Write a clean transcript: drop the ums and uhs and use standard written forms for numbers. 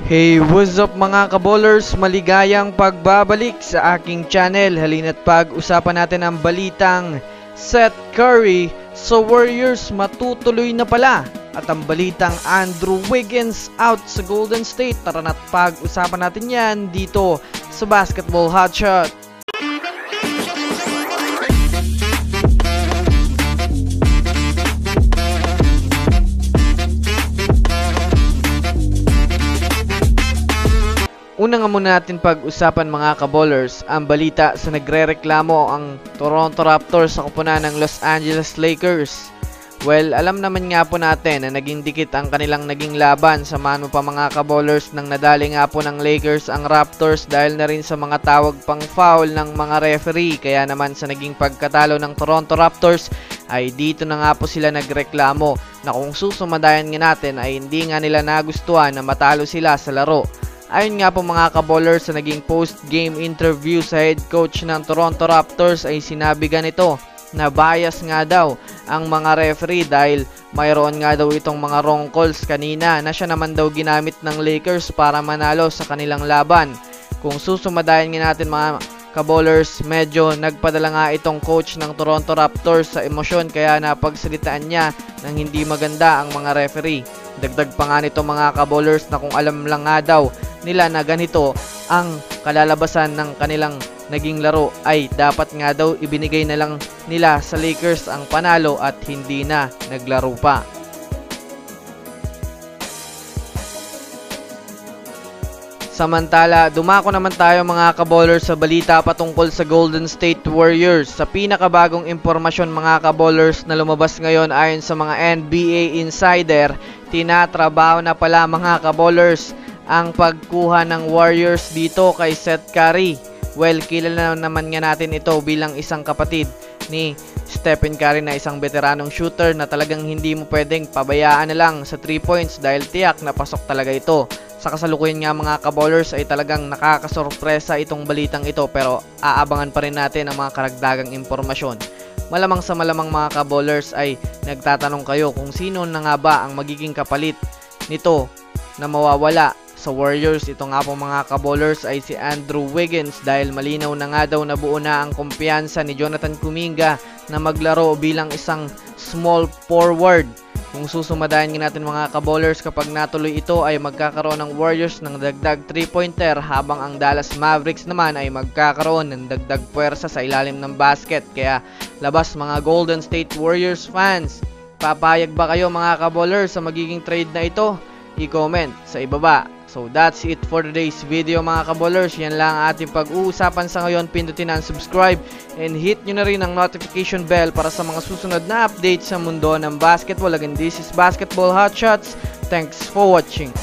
Hey, what's up mga kaballers? Maligayang pagbabalik sa aking channel. Halina't pag-usapan natin ang balitang Seth Curry sa Warriors matutuloy na pala. At ang balitang Andrew Wiggins out sa Golden State. Tara na't pag-usapan natin yan dito sa Basketball Hotshot. Una nga muna natin pag-usapan mga kaballers ang balita sa nagre-reklamo ang Toronto Raptors sa koponan ng Los Angeles Lakers. Well, alam naman nga po natin na naging dikit ang kanilang naging laban. Samahan mo pa mga kaballers nang nadali nga po ng Lakers ang Raptors dahil na rin sa mga tawag pang foul ng mga referee. Kaya naman sa naging pagkatalo ng Toronto Raptors ay dito na nga po sila nagreklamo na kung susumadayan nga natin ay hindi nga nila nagustuhan na matalo sila sa laro. Ayon nga po mga kaballers sa naging post-game interview sa head coach ng Toronto Raptors ay sinabi ganito na bias nga daw ang mga referee dahil mayroon nga daw itong mga wrong calls kanina na siya naman daw ginamit ng Lakers para manalo sa kanilang laban. Kung susumadayan nga natin mga kaballers, medyo nagpadala nga itong coach ng Toronto Raptors sa emosyon kaya napagsalitaan niya ng hindi maganda ang mga referee. Dagdag pa nga nito mga kaballers na kung alam lang nga daw nila na ganito ang kalalabasan ng kanilang naging laro ay dapat nga daw ibinigay na lang nila sa Lakers ang panalo at hindi na naglaro pa. Samantala, dumako naman tayo mga kaballers sa balita patungkol sa Golden State Warriors. Sa pinakabagong impormasyon mga kaballers na lumabas ngayon ayon sa mga NBA insider, tinatrabaho na pala mga kaballers ang pagkuha ng Warriors dito kay Seth Curry. Well, kilala naman nga natin ito bilang isang kapatid ni Stephen Curry na isang veteranong shooter na talagang hindi mo pwedeng pabayaan na lang sa 3 points dahil tiyak na pasok talaga ito. Sa kasalukuyan nga mga kaballers ay talagang nakakasorpresa itong balitang ito pero aabangan pa rin natin ang mga karagdagang impormasyon. Malamang sa malamang mga kaballers ay nagtatanong kayo kung sino na nga ba ang magiging kapalit nito na mawawala sa Warriors. Ito nga po mga kaballers ay si Andrew Wiggins dahil malinaw na nga daw nabuo na ang kumpiyansa ni Jonathan Kuminga na maglaro bilang isang small forward. Kung susumadayan nga natin mga kaballers, kapag natuloy ito ay magkakaroon ng Warriors ng dagdag 3-pointer habang ang Dallas Mavericks naman ay magkakaroon ng dagdag puwersa sa ilalim ng basket. Kaya labas mga Golden State Warriors fans, papayag ba kayo mga kaballers sa magiging trade na ito? I-comment sa ibaba. So that's it for today's video mga kaballers. Yan lang ang ating pag-uusapan sa ngayon. Pindutin ang subscribe and hit nyo na rin ang notification bell para sa mga susunod na updates sa mundo ng basketball. Again, this is Basketball Hotshots. Thanks for watching.